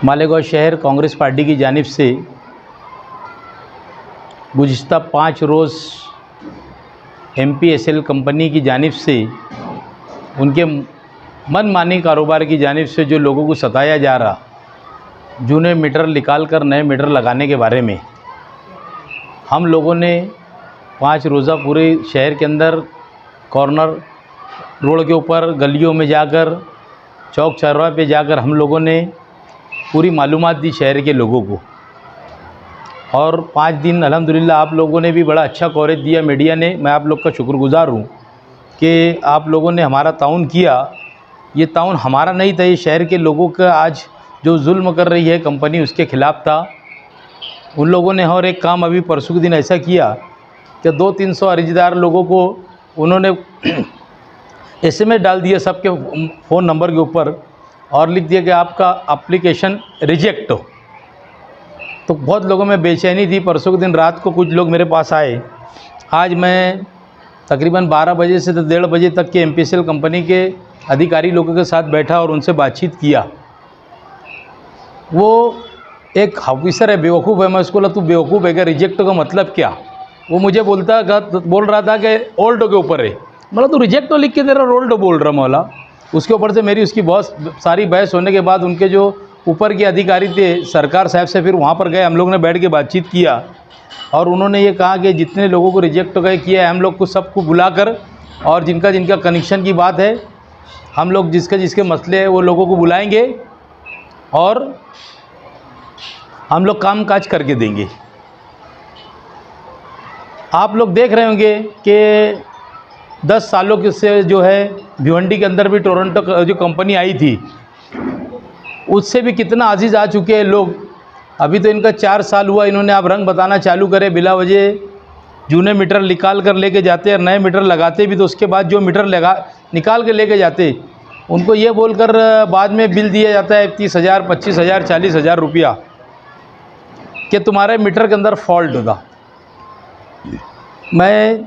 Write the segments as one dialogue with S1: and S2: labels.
S1: मालेगांव शहर कांग्रेस पार्टी की जानिब से गुज़िश्ता 5 रोज़ MPSL कंपनी की जानिब से उनके मनमानी कारोबार की जानिब से जो लोगों को सताया जा रहा, जूने मीटर निकाल कर नए मीटर लगाने के बारे में हम लोगों ने 5 रोज़ा पूरे शहर के अंदर कॉर्नर रोड के ऊपर गलियों में जाकर चौक चौराहे पे जाकर हम लोगों ने पूरी मालूमात दी शहर के लोगों को। और 5 दिन अल्हम्दुलिल्लाह आप लोगों ने भी बड़ा अच्छा कवरेज दिया, मीडिया ने। मैं आप लोग का शुक्रगुज़ार हूँ कि आप लोगों ने हमारा ताउन किया। ये ताउन हमारा नहीं था, ये शहर के लोगों का आज जो जुल्म कर रही है कंपनी उसके ख़िलाफ़ था। उन लोगों ने और एक काम अभी परसों के दिन ऐसा किया कि 200-300 अर्जीदार लोगों को उन्होंने SMS डाल दिया सबके फ़ोन नंबर के ऊपर और लिख दिया कि आपका एप्लीकेशन रिजेक्ट हो। तो बहुत लोगों में बेचैनी थी। परसों के दिन रात को कुछ लोग मेरे पास आए। आज मैं तकरीबन 12 बजे से 1:30 बजे तक के MPSL कंपनी के अधिकारी लोगों के साथ बैठा और उनसे बातचीत किया। वो एक ऑफिसर है, बेवकूफ़ है। मैं उसको बोला तू बेवकूफ़ है क्या, रिजेक्ट का मतलब क्या? वो मुझे बोल रहा था कि ओल्ड के ऊपर है। मतलब तू रिजेक्ट लिख के दे रहा, ओल्ड बोल रहा मौला। उसके ऊपर से मेरी उसकी बहुत सारी बहस होने के बाद उनके जो ऊपर के अधिकारी थे सरकार साहब से फिर वहाँ पर गए, हम लोग ने बैठ के बातचीत किया और उन्होंने ये कहा कि जितने लोगों को रिजेक्ट गए किया है हम लोग को सबको बुलाकर और जिनका जिनका कनेक्शन की बात है हम लोग जिसके मसले हैं वो लोगों को बुलाएंगे और हम लोग काम काज करके देंगे। आप लोग देख रहे होंगे कि 10 सालों के से जो है भिवंडी के अंदर भी टोरंटो जो कंपनी आई थी उससे भी कितना आजीज़ आ चुके हैं लोग। अभी तो इनका 4 साल हुआ, इन्होंने अब रंग बताना चालू करे। बिला वजह जूने मीटर निकाल कर लेके जाते हैं, नए मीटर लगाते भी तो उसके बाद जो मीटर निकाल के लेके जाते उनको ये बोलकर बाद में बिल दिया जाता है 30,000, 25,000, 40,000 रुपया कि तुम्हारे मीटर के अंदर फॉल्ट होगा। मैं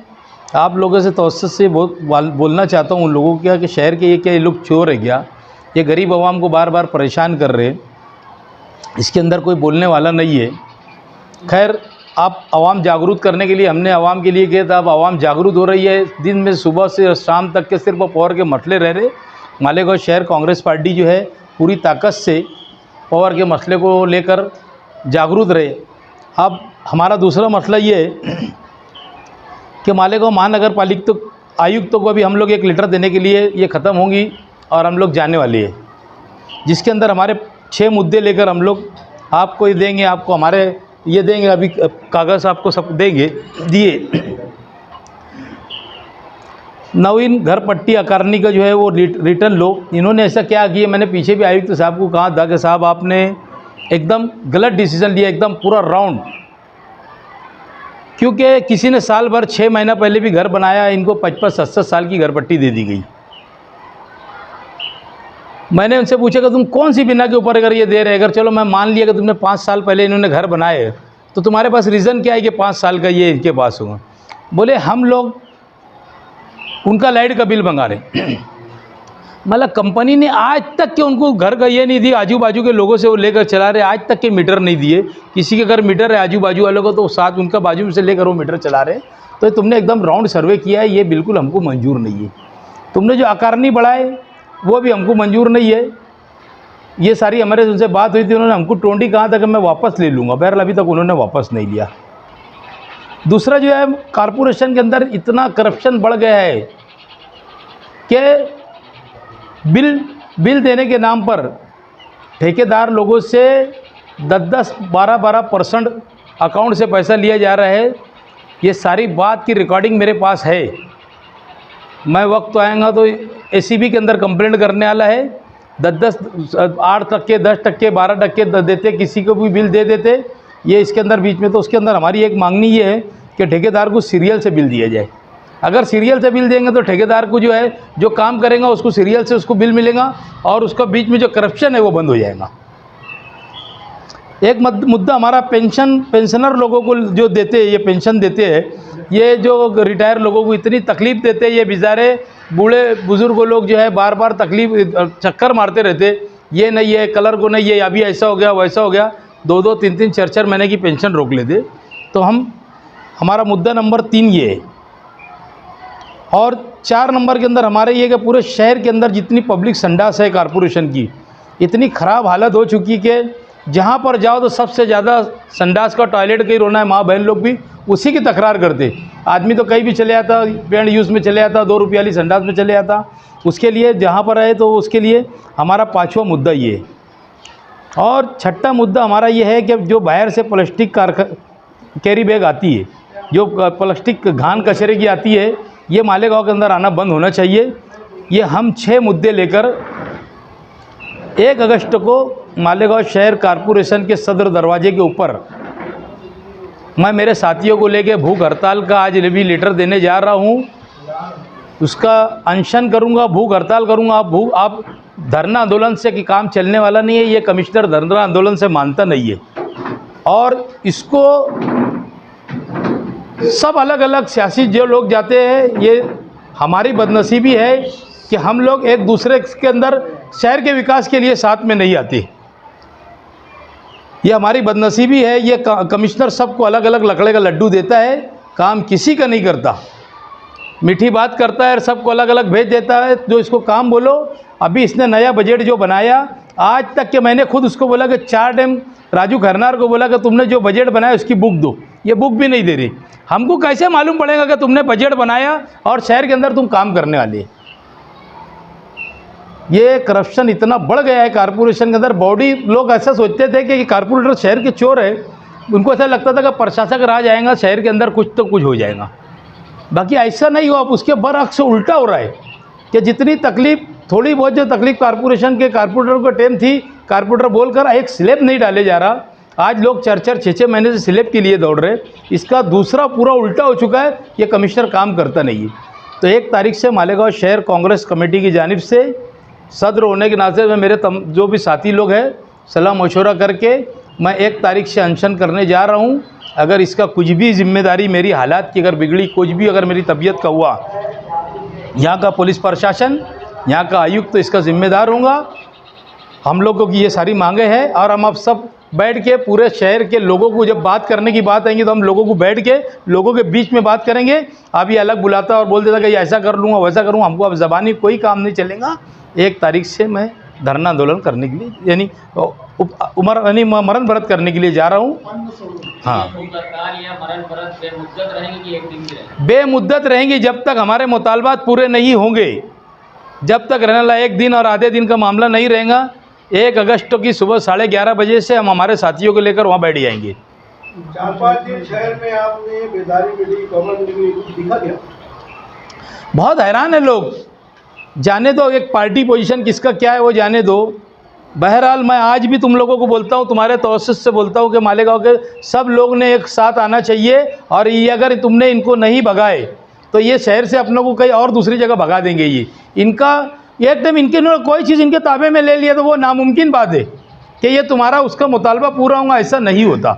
S1: आप लोगों से तवज्जुह से बोलना चाहता हूँ उन लोगों को कि शहर के ये क्या ये लोग चोर है क्या, ये गरीब आवाम को बार बार परेशान कर रहे, इसके अंदर कोई बोलने वाला नहीं है। खैर आप आवाम जागरूक करने के लिए हमने आवाम के लिए किया था, अब आवाम जागरूक हो रही है। दिन में सुबह से शाम तक के सिर्फ पावर के मसले रह रहे। मालेगांव शहर कांग्रेस पार्टी जो है पूरी ताकत से पावर के मसले को लेकर जागरूक रहे। अब हमारा दूसरा मसला ये है कि मालेगांव महानगर पालिका आयुक्तों को अभी हम लोग एक लेटर देने के लिए ये ख़त्म होंगी और हम लोग जाने वाले हैं, जिसके अंदर हमारे 6 मुद्दे लेकर हम लोग आपको ये देंगे, आपको हमारे ये देंगे, अभी कागज़ आपको सब देंगे दिए। नवीन घर पट्टी अकारनी का जो है वो रिटर्न लो। इन्होंने ऐसा क्या किया, मैंने पीछे भी आयुक्त साहब को कहा था कि साहब आपने एकदम गलत डिसीज़न लिया, एकदम पूरा राउंड। क्योंकि किसी ने साल भर 6 महीना पहले भी घर बनाया, इनको 55-67 साल की घर पट्टी दे दी गई। मैंने उनसे पूछा कि तुम कौन सी बिना के ऊपर अगर ये दे रहे, अगर चलो मैं मान लिया कि तुमने 5 साल पहले इन्होंने घर बनाए तो तुम्हारे पास रीज़न क्या है कि 5 साल का ये इनके पास होगा। बोले हम लोग उनका लाइट का बिल मंगा रहे। मतलब कंपनी ने आज तक के उनको घर का ये नहीं दी, आजू बाजू के लोगों से वो लेकर चला रहे, आज तक के मीटर नहीं दिए। किसी के घर मीटर है आजू बाजू वालों को तो साथ उनका बाजू में से लेकर वो मीटर चला रहे। तो तुमने एकदम राउंड सर्वे किया है, ये बिल्कुल हमको मंजूर नहीं है। तुमने जो अकारनी बढ़ाए वो भी हमको मंजूर नहीं है। ये सारी हमारे उनसे बात हुई थी, उन्होंने हमको टोंडी कहा था कि मैं वापस ले लूँगा, बहरहाल अभी तक उन्होंने वापस नहीं लिया। दूसरा जो है कारपोरेशन के अंदर इतना करप्शन बढ़ गया है कि बिल देने के नाम पर ठेकेदार लोगों से 10-10, 12% अकाउंट से पैसा लिया जा रहा है। ये सारी बात की रिकॉर्डिंग मेरे पास है। मैं वक्त आएगा तो ACB के अंदर कंप्लेंट करने वाला है। 8%, 10%, 12% देते, किसी को भी बिल दे देते ये इसके अंदर बीच में। तो उसके अंदर हमारी एक मांगनी ये है कि ठेकेदार को सीरियल से बिल दिया जाए। अगर सीरियल से बिल देंगे तो ठेकेदार को जो है जो काम करेगा उसको सीरियल से उसको बिल मिलेगा और उसका बीच में जो करप्शन है वो बंद हो जाएगा। एक मुद्दा हमारा पेंशनर लोगों को जो देते हैं, ये पेंशन देते हैं, ये जो रिटायर लोगों को इतनी तकलीफ़ देते हैं, ये बेचारे बूढ़े बुज़ुर्ग लोग जो है बार बार चक्कर मारते रहते। ये नहीं है, कलर को नहीं है, अभी ऐसा हो गया वैसा हो गया, 2-2, 3-3, 4-4 महीने की पेंशन रोक लेते। तो हमारा मुद्दा नंबर 3 ये है। और 4 नंबर के अंदर हमारे ये कि पूरे शहर के अंदर जितनी पब्लिक संडास है कॉरपोरेशन की, इतनी ख़राब हालत हो चुकी कि जहाँ पर जाओ तो सबसे ज़्यादा संडास का टॉयलेट का ही रोना है। माँ बहन लोग भी उसी की तकरार करते। आदमी तो कहीं भी चले आता, पेड़ यूज़ में चले आता, 2 रुपये वाली संडास में चले आता। उसके लिए जहाँ पर है तो उसके लिए हमारा 5वां मुद्दा ये है। और 6ठा मुद्दा हमारा ये है कि जो बाहर से प्लास्टिक कैरी बैग आती है, जो प्लास्टिक घान कचरे की आती है, ये मालेगांव के अंदर आना बंद होना चाहिए। ये हम 6 मुद्दे लेकर 1 अगस्त को मालेगांव शहर कॉरपोरेशन के सदर दरवाजे के ऊपर मैं मेरे साथियों को लेके भूख हड़ताल का आज भी लेटर देने जा रहा हूँ। उसका अनशन करूँगा, भूख हड़ताल करूँगा। आप धरना आंदोलन से कि काम चलने वाला नहीं है। ये कमिश्नर धरना आंदोलन से मानता नहीं है और इसको सब अलग अलग सियासी जो लोग जाते हैं, ये हमारी बदनसीबी है कि हम लोग एक दूसरे के अंदर शहर के विकास के लिए साथ में नहीं आते। ये हमारी बदनसीबी है। ये कमिश्नर सबको अलग अलग लकड़े का लड्डू देता है, काम किसी का नहीं करता। मीठी बात करता है और सबको अलग अलग भेज देता है। जो इसको काम बोलो, अभी इसने नया बजट जो बनाया, आज तक के मैंने खुद उसको बोला कि 4 टाइम राजू खरनार को बोला कि तुमने जो बजट बनाया उसकी बुक दो, ये बुक भी नहीं दे रही। हमको कैसे मालूम पड़ेगा कि तुमने बजट बनाया और शहर के अंदर तुम काम करने वाले। ये करप्शन इतना बढ़ गया है कॉरपोरेशन के अंदर। बॉडी लोग ऐसा सोचते थे कि कॉरपोरेटर शहर के चोर है, उनको ऐसा लगता था कि प्रशासक राज आएगा शहर के अंदर कुछ तो कुछ हो जाएगा। बाकी ऐसा नहीं हुआ। अब उसके बरअक्स उल्टा हो रहा है कि जितनी तकलीफ, थोड़ी बहुत जो तकलीफ कॉरपोरेशन के कॉरपोरेटर को टाइम थी, कॉरपोरेटर बोलकर एक स्लैब नहीं डाले जा रहा। आज लोग 4-4, 6-6 महीने से स्लैब के लिए दौड़ रहे। इसका दूसरा पूरा उल्टा हो चुका है। ये कमिश्नर काम करता नहीं है। तो 1 तारीख से मालेगांव शहर कांग्रेस कमेटी की जानिब से सदर होने के नाते में मेरे जो भी साथी लोग हैं सलाह मशवरा करके मैं 1 तारीख से अनशन करने जा रहा हूँ। अगर इसका कुछ भी जिम्मेदारी, मेरी हालात की अगर बिगड़ी, कुछ भी अगर मेरी तबीयत का हुआ, यहाँ का पुलिस प्रशासन, यहाँ का आयुक्त तो इसका जिम्मेदार होगा। हम लोगों की ये सारी मांगे हैं और हम अब सब बैठ के पूरे शहर के लोगों को, जब बात करने की बात आएंगी तो हम लोगों को बैठ के लोगों के बीच में बात करेंगे। अब ये अलग बुलाता और बोल देता कि ऐसा कर लूँगा वैसा करूँगा। हमको अब ज़बानी कोई काम नहीं चलेगा। 1 तारीख से मैं धरना आंदोलन करने के लिए यानी मरण व्रत करने के लिए जा रहा हूँ। हाँ, बेमुद्दत रहेंगी जब तक हमारे मुतालबात पूरे नहीं होंगे। जब तक रहने वाला 1 दिन और आधे दिन का मामला नहीं रहेगा। 1 अगस्त की सुबह 11:30 बजे से हम हमारे साथियों को लेकर वहाँ बैठ जाएंगे।
S2: 4-5 दिन शहर में आपने बेदारी मिली, खबर मिली, कुछ दिखा क्या?
S1: बहुत हैरान है लोग। जाने दो, एक पार्टी पोजीशन किसका क्या है वो जाने दो। बहरहाल मैं आज भी तुम लोगों को बोलता हूँ, तुम्हारे तवज्जुह से बोलता हूँ कि मालेगांव के सब लोग ने एक साथ आना चाहिए। और ये अगर तुमने इनको नहीं भगाए तो ये शहर से अपनों को कहीं और दूसरी जगह भगा देंगे। ये इनका एकदम इनके कोई चीज़ इनके ताबे में ले लिया तो वो नामुमकिन बात है कि ये तुम्हारा उसका मुतालबा पूरा होगा। ऐसा नहीं होता।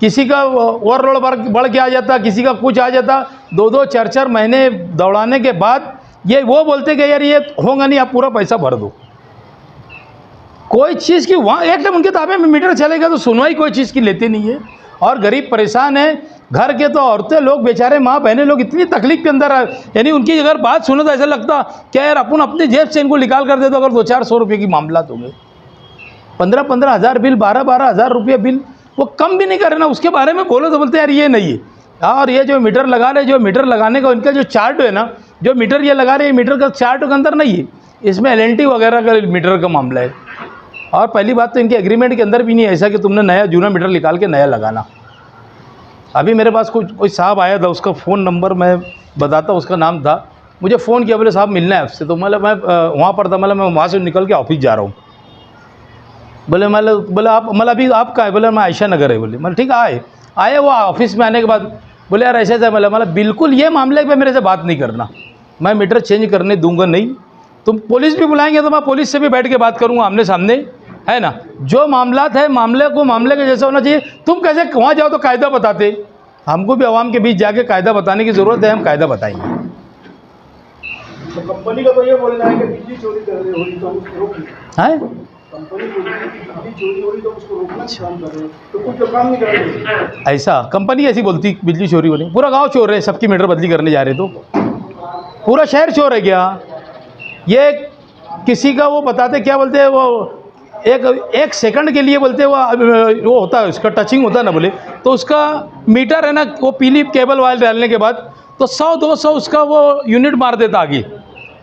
S1: किसी का ओवरलोड बढ़ के आ जाता, किसी का कुछ आ जाता। 2-2, 4-4 महीने दौड़ाने के बाद ये वो बोलते कि यार ये होगा नहीं, आप पूरा पैसा भर दो। कोई चीज़ की वहाँ एकदम उनके ताबे में मीटर चलेगा तो सुनवाई कोई चीज़ की लेते नहीं है। और गरीब परेशान है, घर के तो औरतें लोग बेचारे, माँ बहनें लोग इतनी तकलीफ के अंदर है। यानी उनकी अगर बात सुनो तो ऐसा लगता क्या यार अपन अपनी जेब से इनको निकाल कर दे दो। अगर 200-400 रुपये की मामला तो 15-15 हज़ार बिल, 12-12 हज़ार रुपये बिल, वो कम भी नहीं कर रहे ना। उसके बारे में बोलो तो बोलते यार ये नहीं है। और ये जो मीटर लगा रहे, जो मीटर लगाने का इनका जो चार्ट है ना, जो मीटर ये लगा रहे हैं, मीटर का चार्ट के अंदर नहीं है। इसमें LNT वगैरह का मीटर का मामला है। और पहली बात तो इनके एग्रीमेंट के अंदर भी नहीं है ऐसा कि तुमने नया जूना मीटर निकाल के नया लगाना। अभी मेरे पास कोई साहब आया था, उसका फ़ोन नंबर मैं बताता, उसका नाम था। मुझे फ़ोन किया, बोले साहब मिलना है आपसे। तो मैं वहाँ पर था, मैं वहाँ से निकल के ऑफिस जा रहा हूँ। बोले आप अभी आप कहाँ है? बोले मैं आयशा नगर है। बोले ठीक है आए। वो ऑफिस में आने के बाद बोले यार ऐसे बिल्कुल ये मामले पे मेरे से बात नहीं करना, मैं मीटर चेंज करने दूंगा नहीं। तुम पुलिस भी बुलाएंगे तो मैं पुलिस से भी बैठ के बात करूँगा आमने सामने, है ना। जो मामलात है मामले के जैसा होना चाहिए। तुम कैसे वहाँ जाओ तो कायदा बताते, हमको भी आवाम के बीच जाके कायदा बताने की ज़रूरत है। हम कायदा बताएंगे।
S2: तो कंपनी का तो ये बोलना है कि बिजली चोरी कर रही हो तो
S1: है,
S2: कंपनी बोल रही है कि बिजली चोरी हो रही तो उसको रोकना काम कर रहे हैं, तो कुछ तो काम नहीं कर रहे।
S1: ऐसा कंपनी ऐसी बोलती बिजली चोरी हो रही, पूरा गांव चोर है, सबकी मीटर बदली करने जा रहे तो पूरा शहर चोर है क्या? ये किसी का वो बताते क्या बोलते हैं, वो एक सेकंड के लिए बोलते हैं वो होता है उसका टचिंग होता है ना बोले, तो उसका मीटर है ना, वो पीली केबल वायर डालने के बाद तो 100-200 उसका वो यूनिट मार देता आगे।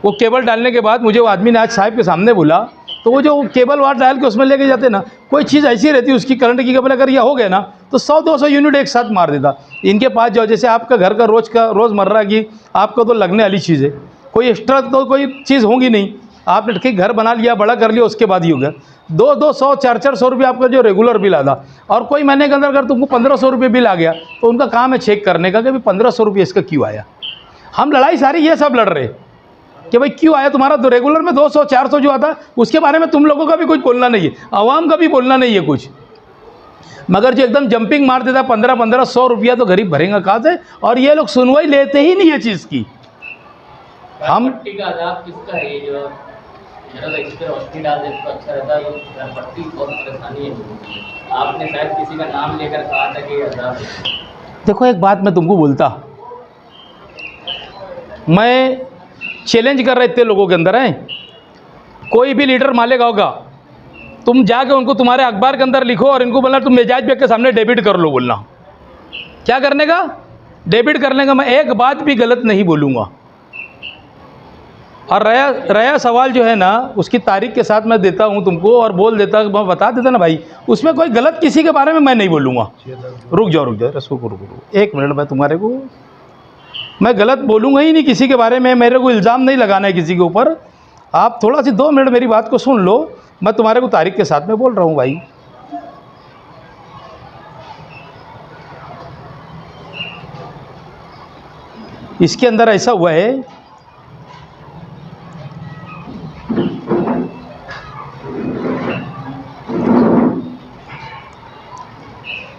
S1: वो केबल डालने के बाद मुझे वो आदमी ने आज साहब के सामने बोला, तो वो जो केबल वायर डाल के उसमें लेके जाते ना, कोई चीज़ ऐसी रहती है उसकी करंट की केबल अगर यह हो गया ना तो 100-200 यूनिट एक साथ मार देता। इनके पास जाओ, जैसे आपका घर का रोज़मर्रा की आपको तो लगने वाली चीज़ है, कोई एक्स्ट्रा तो कोई चीज़ होगी नहीं, आपने ठीक घर बना लिया, बड़ा कर लिया, उसके बाद ही हो गया। 200 400 रुपये आपका जो रेगुलर बिल आता, और कोई महीने के अंदर अगर तुमको 1500 रुपये बिल आ गया तो उनका काम है चेक करने का कि भाई 1500 रुपये इसका क्यों आया। हम लड़ाई सारी ये सब लड़ रहे कि भाई क्यों आया तुम्हारा, तो रेगुलर में 200 400 जो आता उसके बारे में तुम लोगों का भी कुछ बोलना नहीं है, आवाम का भी बोलना नहीं है कुछ, मगर जो एकदम जंपिंग मार देता 1500 रुपया तो गरीब भरेंगे कहाँ से, और ये लोग सुनवाई लेते ही नहीं है चीज़ की। हम
S3: किसका है जो रोशनी डाल देते तो अच्छा रहता है, पट्टी बहुत परेशानी है। आपने शायद किसी का नाम लेकर कहा था कि आजाद।
S1: देखो एक बात मैं तुमको बोलता, मैं चैलेंज कर रहे इतने लोगों के अंदर है, कोई भी लीडर मालेगा होगा, तुम जाके उनको तुम्हारे अखबार के अंदर लिखो और इनको बोलना तुम मेजाज बेग के सामने डेबिट कर लो, बोलना क्या करने का, डेबिट करने का। मैं एक बात भी गलत नहीं बोलूँगा। और रहा सवाल जो है ना, उसकी तारीख के साथ मैं देता हूँ तुमको और बोल देता, मैं बता देता ना भाई, उसमें कोई गलत किसी के बारे में मैं नहीं बोलूँगा। रुक जाओ रुको, एक मिनट, मैं तुम्हारे को मैं गलत बोलूँगा ही नहीं किसी के बारे में, मेरे को इल्ज़ाम नहीं लगाना है किसी के ऊपर। आप थोड़ा सी 2 मिनट मेरी बात को सुन लो, मैं तुम्हारे को तारीख के साथ में बोल रहा हूँ भाई। इसके अंदर ऐसा हुआ है,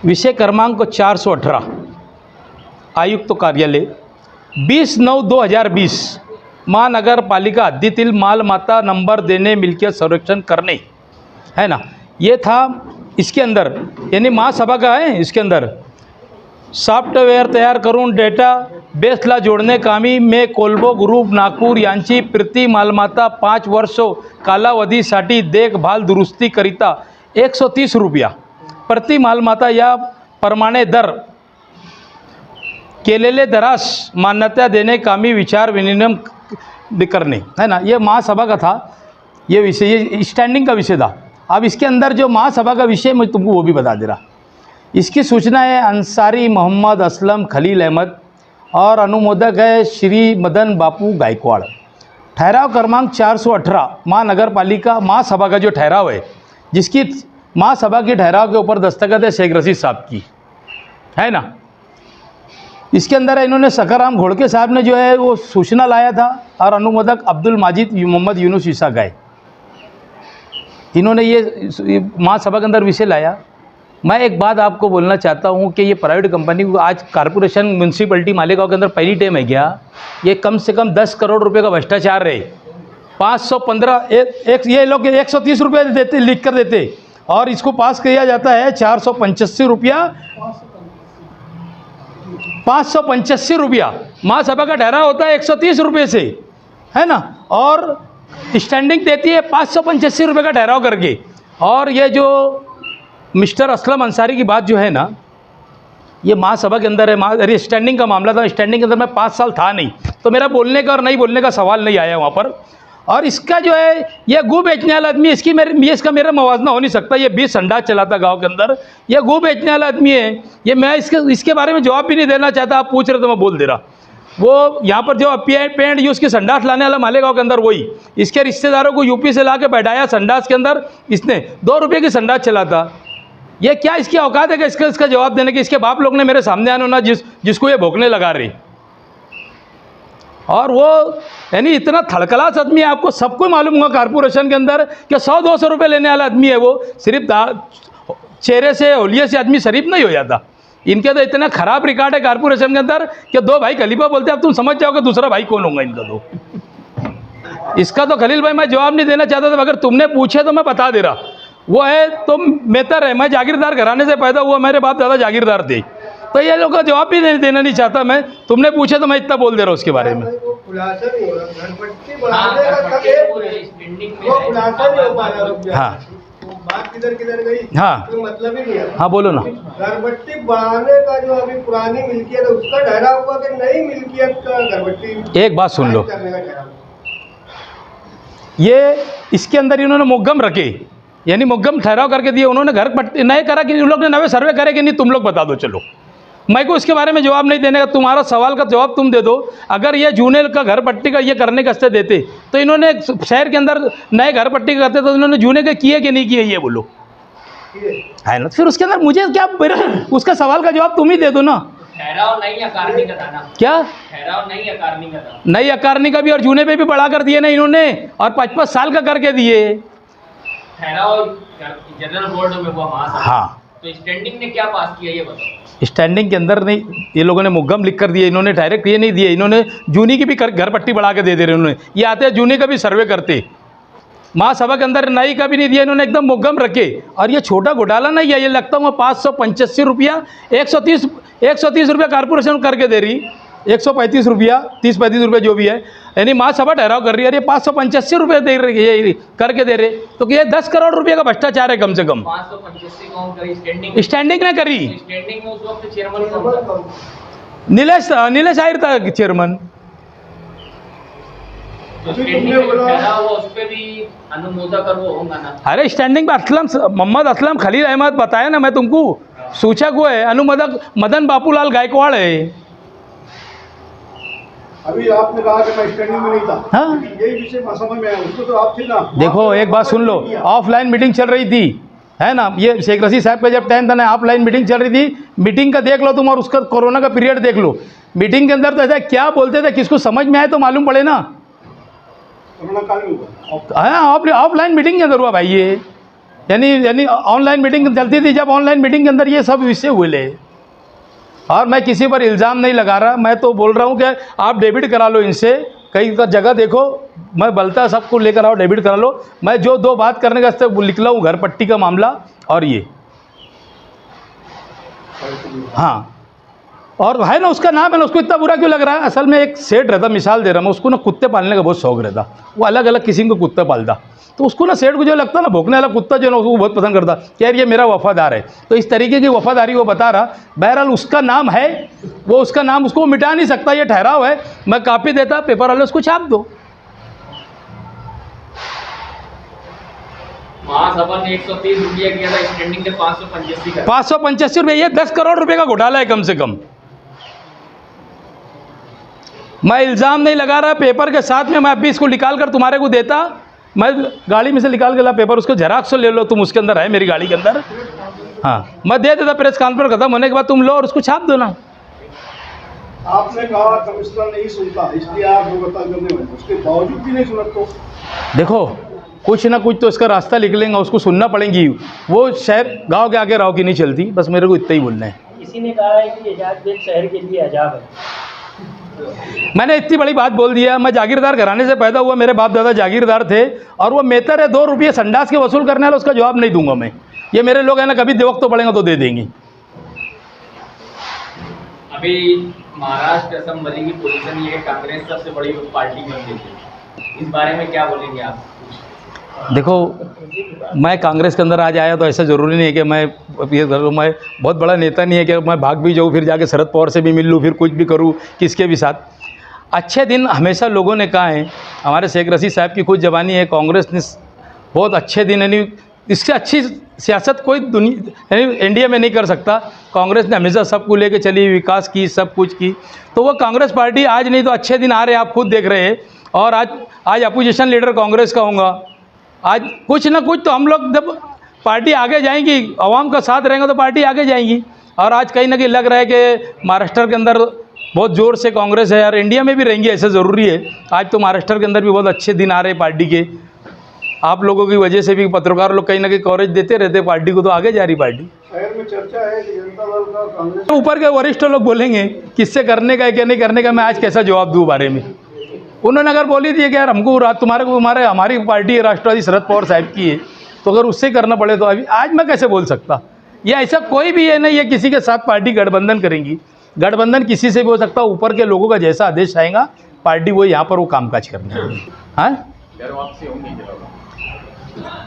S1: विषय क्रमांक 418 आयुक्त कार्यालय 20/9/2020 महानगर पालिका हद्दीतील मालमत्ता नंबर देणे, मिल्कियत संरक्षण करणे, है ना, ये था। इसके अंदर यानी महासभा का है, इसके अंदर सॉफ्टवेअर तयार करून डेटा बेसला जोडणे कामी में कोल्बो ग्रुप नागपूर यांची प्रति मालमत्ता 5 वर्ष कालावधीसाठी देखभाल दुरुस्तीकरिता 130 रुपया प्रति मालमत्ता या प्रमाणे दर केलेले दरास मान्यता देने कामी विचार विनिमय करने, है ना। ये महासभा का था, ये विषय, ये स्टैंडिंग का विषय था। अब इसके अंदर जो महासभा का विषय मैं तुमको वो भी बता दे रहा। इसकी सूचना है अंसारी मोहम्मद असलम खलील अहमद और अनुमोदक है श्री मदन बापू गायकवाड़। ठहराव क्रमांक 418 महानगर पालिका महासभा का जो ठहराव है, जिसकी महासभा की ठहराव के ऊपर दस्तखत है शेख रशीद साहब की, है ना। इसके अंदर इन्होंने सकाराम घोड़के साहब ने जो है वो सूचना लाया था, और अनुमोदक अब्दुल माजिद मोहम्मद यूनुस ईसा गए, इन्होंने ये महासभा के अंदर विषय लाया। मैं एक बात आपको बोलना चाहता हूँ कि ये प्राइवेट कंपनी को आज कॉरपोरेशन म्यूनसिपलिटी मालेगांव के अंदर पहली टाइम है क्या, ये कम से कम 10 करोड़ रुपए का भ्रष्टाचार है। 515 ये लोग 130 रुपये देते, लिख कर देते, और इसको पास किया जाता है 485 रुपया, 585 रुपया। महासभा का ठहराव होता है 130 रुपये से, है ना, और स्टैंडिंग देती है 585 रुपये का ठहराव करके। और ये जो मिस्टर असलम अंसारी की बात जो है ना, ये महासभा के अंदर है, अरे स्टैंडिंग का मामला था, स्टैंडिंग के अंदर मैं 5 साल था नहीं, तो मेरा बोलने का और नहीं बोलने का सवाल नहीं आया वहाँ पर। और इसका जो है ये गू बेचने वाला आदमी, इसका मेरा मवाजना हो नहीं सकता। ये 20 संडास चलाता गांव के अंदर, ये गू बेचने वाला आदमी है। ये मैं इसके बारे में जवाब भी नहीं देना चाहता, आप पूछ रहे तो मैं बोल दे रहा। वो यहाँ पर जो पेंट यूज़ की संडास लाने वाला मालेगांव के अंदर, वही इसके रिश्तेदारों को यूपी से ला के बैठाया संडास के अंदर, इसने 2 रुपये की संडास चलाता। ये क्या इसकी औकात है कि इसका जवाब देने की? इसके बाप लोग ने मेरे सामने आना ना, जिसको ये भोंकने लगा रहे। और वो यानी इतना थड़कलास आदमी है, आपको सबको मालूम होगा कॉर्पोरेशन के अंदर कि 100-200 रुपये लेने वाला आदमी है। वो सिर्फ चेहरे से होलिये से आदमी शरीफ नहीं हो जाता। इनके तो इतना खराब रिकॉर्ड है कॉर्पोरेशन के अंदर कि 2 भाई खलीफा बोलते हैं, अब तुम समझ जाओगे दूसरा भाई कौन होगा इनका। इसका तो खलील भाई मैं जवाब नहीं देना चाहता था, अगर तुमने पूछे तो मैं बता दे रहा। वो है तो मेहतर है, मैं जागीरदार घराने से पैदा हुआ, मेरे बाप दादा जागीरदार थे, तो ये लोग का जवाब भी देना नहीं चाहता मैं। तुमने पूछे तो मैं इतना बोल दे रहा हूँ उसके बारे में।
S2: वो खुलासा नहीं हो रहा, घरपट्टी
S3: हाँ,
S2: बढ़ाने का
S3: घरपट्टी
S2: सब
S3: पूरे
S2: एक
S3: स्टैंडिंग में
S2: वो
S3: है।
S2: खुलासा नहीं हो पा रहा रुक गया।
S1: हाँ।
S2: वो बात किधर किधर गई,
S1: हाँ।
S2: कोई मतलब ही नहीं है।
S1: हाँ बोलो ना।
S2: घरपट्टी बढ़ाने का जो अभी पुरानी मिल्कियत है उसका ठहराव हुआ कि नई मिल्कियत का घरपट्टी
S1: एक बात सुन लो,
S2: करने का ठहराव?
S1: ये इसके अंदर इन्होंने मुग्गम रखे, यानी मुग्गम ठहराव करके दिए उन्होंने। घर पट्टी नए करा कि उन लोग ने नए सर्वे करे कि नहीं, तुम लोग बता दो। चलो मैं को इसके बारे में जवाब नहीं देने का, तुम्हारा सवाल का जवाब तुम दे दो। अगर ये जूने का घर पट्टी का ये करने का देते तो इन्होंने शहर के अंदर नए घर पट्टी का करते तो इन्होंने जूने के किए कि नहीं किए, ये बोलो है ना। फिर उसके अंदर मुझे क्या, उसका सवाल का जवाब तुम ही दे दो ना।
S3: ठहराव नहीं अकारनी का था ना,
S1: क्या
S3: ठहराव नहीं अकारनी का था।
S1: नई अकारनी का भी और जूने पे भी बढ़ा कर दिए ना इन्होंने, और 5-5 साल का करके दिए।
S3: ठहराव जनरल बोर्ड में हुआ वहाँ से।
S1: हाँ,
S3: तो स्टैंडिंग ने क्या पास किया ये बताओ।
S1: स्टैंडिंग के अंदर नहीं, ये लोगों ने मुग्गम लिख कर दिए, इन्होंने डायरेक्ट ये नहीं दिए, इन्होंने जूनी की भी घर पट्टी बढ़ा के दे रहे उन्होंने। ये आते हैं जूनी का भी सर्वे करते, महासभा के अंदर नई का भी नहीं दिया, इन्होंने एकदम मुग्गम रखे। और ये छोटा घोटाला नहीं है, ये लगता हूँ 585 रुपया, 130 रुपया कॉर्पोरेशन करके दे रही, 135 रुपया, 30-35 रुपये जो भी है, यानी महासभा ठहराव कर रही है, और ये 585 रुपये दे रही है करके दे रहे। तो ये 10 करोड़ रुपये का भ्रष्टाचार है कम से कम।
S3: 585 कौन करी स्टैंडिंग?
S1: स्टैंडिंग ने करी,
S3: स्टैंडिंग में उस वक्त चेयरमैन कौन था?
S1: नीलेश आहिर था चेयरमैन।
S3: जो स्टैंडिंग में जो ठहराव हुआ उस पे भी अनुमोदक और वो होगा ना।
S1: अरे स्टैंडिंग में मोहम्मद असलम खलील अहमद बताया ना मैं तुमको, सूचक वो है, अनुमोदक मदन बापूलाल गायकवाड़ है।
S2: अभी आपने कहा कि मैं स्टैंडिंग में नहीं था।
S1: हाँ।
S2: यही विषय समझ में आया, उसको तो आप थे ना।
S1: देखो एक बात सुन लो, ऑफलाइन मीटिंग चल रही थी, है ना, ये शेख रशीद साहब का जब टाइम था ना, ऑफलाइन मीटिंग चल रही थी। मीटिंग का देख लो तुम, और उसका कोरोना का पीरियड देख लो। मीटिंग के अंदर तो ऐसा क्या बोलते थे, किसको समझ में आए तो मालूम पड़े ना।
S2: कोरोना काल में हुआ।
S1: हाँ, ऑफलाइन मीटिंग के अंदर हुआ भाई ये, यानी ऑनलाइन मीटिंग चलती थी, जब ऑनलाइन मीटिंग के अंदर ये सब विषय हुए। और मैं किसी पर इल्ज़ाम नहीं लगा रहा, मैं तो बोल रहा हूँ कि आप डेबिट करा लो इनसे, कई का जगह देखो, मैं बलता सबको लेकर आओ, डेबिट करा लो। मैं जो 2 बात करने का निकला हूँ, घर पट्टी का मामला और ये। हाँ, और है ना, उसका नाम है ना, उसको इतना बुरा क्यों लग रहा है? असल में एक सेठ रहता, मिसाल दे रहा मैं, उसको ना कुत्ते पालने का बहुत शौक रहता। वो अलग अलग किस्म के कुत्ते पालता, तो उसको ना सेठ को जो लगता ना, भोंकने वाला कुत्ता जो ना, उसको बहुत पसंद करता कि यार ये मेरा वफादार है। तो इस तरीके की वफादारी वो बता रहा। बहरहाल उसका नाम है, वो उसका नाम उसको मिटा नहीं सकता, ये ठहराव है। मैं कॉपी देता, पेपर वाले उसको छाप दो।
S3: महासभा ने 130 रुपया किया था, स्टैंडिंग ने 585 का।
S1: 585 रुपये, ये 10 करोड़ रुपये का घोटाला है कम से कम। मैं इल्ज़ाम नहीं लगा रहा, पेपर के साथ में मैं अभी इसको निकाल कर तुम्हारे को देता। मैं गाड़ी में से निकाल के ला पेपर, उसको झेराक्स ले लो तुम, उसके अंदर है मेरी गाड़ी के अंदर। हाँ, मैं दे देता, प्रेस कॉन्फ्रेंस खत्म होने के बाद तुम लो और उसको छाप दो ना।
S2: आपने कहा कमिश्नर नहीं सुनता, इसलिए आप भुगतान करने वाले, उसके बावजूद भी नहीं सुना तो
S1: देखो कुछ ना कुछ तो इसका रास्ता निकलेगा, उसको सुनना पड़ेगी। वो शहर गांव के आगे राव की नहीं चलती, बस मेरे को इतना ही बोलना है।
S4: किसी ने कहा है कि एजाज बेग शहर के लिए अजाब है।
S1: मैंने इतनी बड़ी बात बोल दिया, मैं जागीरदार घराने से पैदा हुआ, मेरे बाप दादा जागीरदार थे, और वो मेहतर है 2 रुपये संडास के वसूल करने वाला, उसका जवाब नहीं दूंगा मैं। ये मेरे लोग हैं ना, कभी वक्त तो पड़ेगा तो दे देंगे।
S3: अभी महाराष्ट्र असम्बली की पोजीशन ये है, कांग्रेस सबसे बड़ी पार्टी बन गई है, इस बारे में क्या बोलेंगे आप?
S1: देखो मैं कांग्रेस के अंदर आज आया तो ऐसा ज़रूरी नहीं है कि मैं ये करूँ, मैं बहुत बड़ा नेता नहीं है कि मैं भाग भी जाऊँ, फिर जाके शरद पवार से भी मिल लूँ, फिर कुछ भी करूँ किसके भी साथ। अच्छे दिन हमेशा लोगों ने कहा है, हमारे शेख रशीद साहब की खुद जबानी है, कांग्रेस ने बहुत अच्छे दिन, यानी इससे अच्छी सियासत कोई दुनिया यानी इंडिया में नहीं कर सकता। कांग्रेस ने हमेशा सबको लेके चली, विकास की, सब कुछ की। तो वो कांग्रेस पार्टी आज नहीं तो अच्छे दिन आ रहे हैं, आप खुद देख रहे हैं। और आज अपोजिशन लीडर कांग्रेस का होगा। आज कुछ ना कुछ तो हम लोग, जब पार्टी आगे जाएंगी, आवाम का साथ रहेगा तो पार्टी आगे जाएंगी। और आज कहीं ना कहीं लग रहा है कि महाराष्ट्र के अंदर बहुत ज़ोर से कांग्रेस है, और इंडिया में भी रहेंगी, ऐसा ज़रूरी है। आज तो महाराष्ट्र के अंदर भी बहुत अच्छे दिन आ रहे हैं पार्टी के। आप लोगों की वजह से भी पत्रकार लोग कहीं ना कहीं कवरेज देते रहते पार्टी को, तो आगे जा रही पार्टी।
S2: शहर में चर्चा है कि जनता दल का कांग्रेस
S1: ऊपर के वरिष्ठ लोग बोलेंगे किससे करने का है क्या नहीं करने का, मैं आज कैसा जवाब दूँ बारे में। उन्होंने अगर बोली थी कि यार हमको तुम्हारे हमारी पार्टी है राष्ट्रवादी शरद पवार साहब की है, तो अगर उससे करना पड़े तो अभी आज मैं कैसे बोल सकता? ये ऐसा कोई भी है नहीं है किसी के साथ पार्टी गठबंधन करेंगी। गठबंधन किसी से भी हो सकता है, ऊपर के लोगों का जैसा आदेश आएगा पार्टी वो यहाँ पर वो कामकाज करने है। हाँ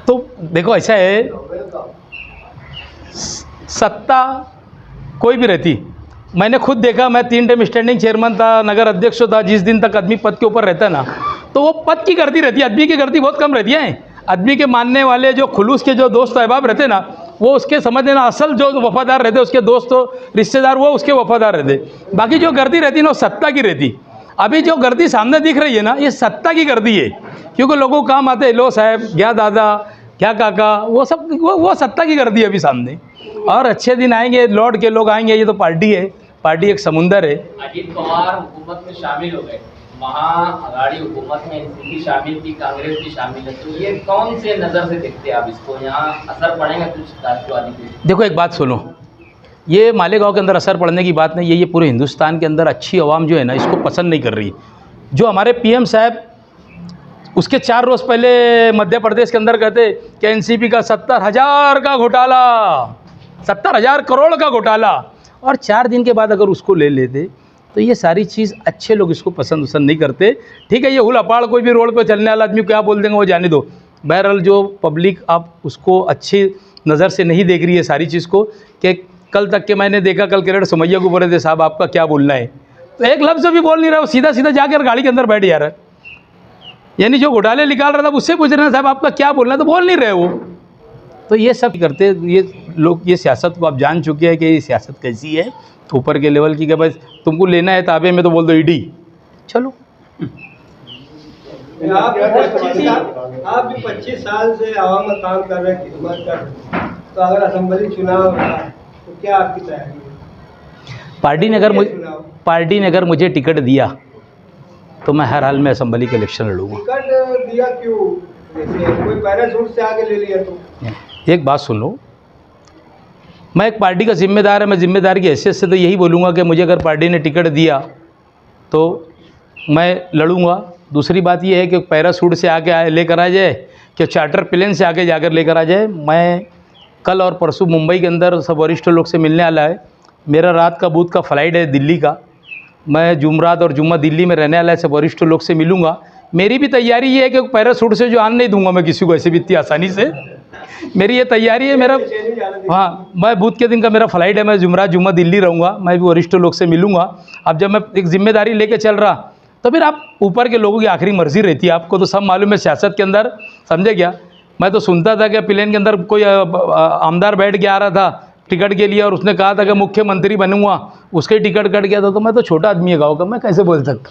S1: तो देखो ऐसा है, सत्ता कोई भी रहती, मैंने खुद देखा, मैं 3 टाइम स्टैंडिंग चेयरमैन था, नगर अध्यक्ष था। जिस दिन तक आदमी पद के ऊपर रहता है ना, तो वो पद की गर्दी रहती है, आदमी की गर्दी बहुत कम रहती है। आदमी के मानने वाले जो खुलूस के जो दोस्त अहबाब रहते ना, वो उसके समझ लेना असल जो वफादार रहते, उसके दोस्त रिश्तेदार वो उसके वफादार रहते। बाकी जो गर्दी रहती ना वो सत्ता की रहती। अभी जो गर्दी सामने दिख रही है ना, ये सत्ता की गर्दी है, क्योंकि लोगों को काम आते हैं, लो साहब क्या दादा क्या काका, वो सब वो सत्ता की गर्दी है अभी सामने। और अच्छे दिन आएंगे, लौट के लोग आएंगे। ये तो पार्टी है, पार्टी एक समुंदर है।
S3: अजीत पवार हुकूमत में शामिल हो गए, महाअघाड़ी हुकूमत में एनसीपी शामिल थी, कांग्रेस भी शामिल है, तो ये कौन से नज़र से देखते हैं आप इसको? यहाँ असर पड़ेगा कुछ राष्ट्रवादी पे? देखो एक बात सुनो, ये मालेगांव के अंदर असर पड़ने की बात नहीं है, ये पूरे हिंदुस्तान के अंदर अच्छी आवाम जो है ना इसको पसंद नहीं कर रही। जो हमारे पीएम साहब उसके 4 रोज़ पहले मध्य प्रदेश के अंदर कहते कि एनसीपी का 70,000 का घोटाला, 70,000 करोड़ का घोटाला, और 4 दिन के बाद अगर उसको ले लेते तो ये सारी चीज़ अच्छे लोग इसको पसंद नहीं करते। ठीक है, ये हुलापाड़ कोई भी रोड पे चलने वाला आदमी क्या बोल देंगे वो जाने दो। बहरहाल जो पब्लिक आप उसको अच्छी नज़र से नहीं देख रही है सारी चीज़ को, कि कल तक के मैंने देखा, कल किरण सोमैया को बोले थे साहब आपका क्या बोलना है, तो एक लफ्ज़ भी बोल नहीं रहा, वो सीधा सीधा जाकर गाड़ी के अंदर बैठ जा रहा है। यानी जो घोटाले निकाल रहा था उससे पूछ रहे हैं साहब आपका क्या बोलना है, तो बोल नहीं रहे वो। तो ये सब करते ये लोग, ये सियासत को आप जान चुके हैं कि ये सियासत कैसी है ऊपर के लेवल की, कि भाई तुमको लेना है ताबे में तो बोल दो ईडी, चलो।
S5: आप भी 25 साल से आवाम में काम कर रहे हैं, खिदमत कर रहे हैं, तो अगर असेंबली चुनाव होगा तो क्या आपकी तैयारी है?
S1: पार्टी ने अगर मुझे टिकट दिया तो मैं हर हाल में असेंबली के इलेक्शन लड़ूंगा।
S5: टिकट दिया क्यों? जैसे कोई पैराशूट से आगे ले लिया तो?
S1: एक बात सुन लो, मैं एक पार्टी का जिम्मेदार है, मैं जिम्मेदार की हैसियत से तो यही बोलूँगा कि मुझे अगर पार्टी ने टिकट दिया तो मैं लड़ूंगा। दूसरी बात ये है कि पैराशूट से आके लेकर आ जाए, कि चार्टर प्लेन से आके जाकर लेकर आ जाए। मैं कल और परसों मुंबई के अंदर सब वरिष्ठ लोग से मिलने वाला है। मेरा रात का बूथ का फ़्लाइट है दिल्ली का, मैं जुमरात और जुम्मा दिल्ली में रहने वाला है, सब वरिष्ठ लोग से मिलूँगा। मेरी भी तैयारी ये है कि पैराशूट से जो आने नहीं दूंगा मैं किसी को ऐसे भी इतनी आसानी से, मेरी ये तैयारी है। मेरा हाँ, मैं बूथ के दिन का मेरा फ़्लाइट है, मैं जुमरात जुम्मा दिल्ली रहूँगा, मैं भी वरिष्ठ लोग से मिलूँगा। अब जब मैं एक जिम्मेदारी लेके चल रहा तो फिर आप ऊपर के लोगों की आखिरी मर्जी रहती है, आपको तो सब मालूम है सियासत के अंदर, समझे क्या? मैं तो सुनता था कि प्लेन के अंदर कोई आमदार बैठ के आ रहा था टिकट के लिए और उसने कहा था कि मुख्यमंत्री बनूंगा, उसके टिकट कट गया था। तो मैं तो छोटा आदमी है गाँव का, मैं कैसे बोल सकता?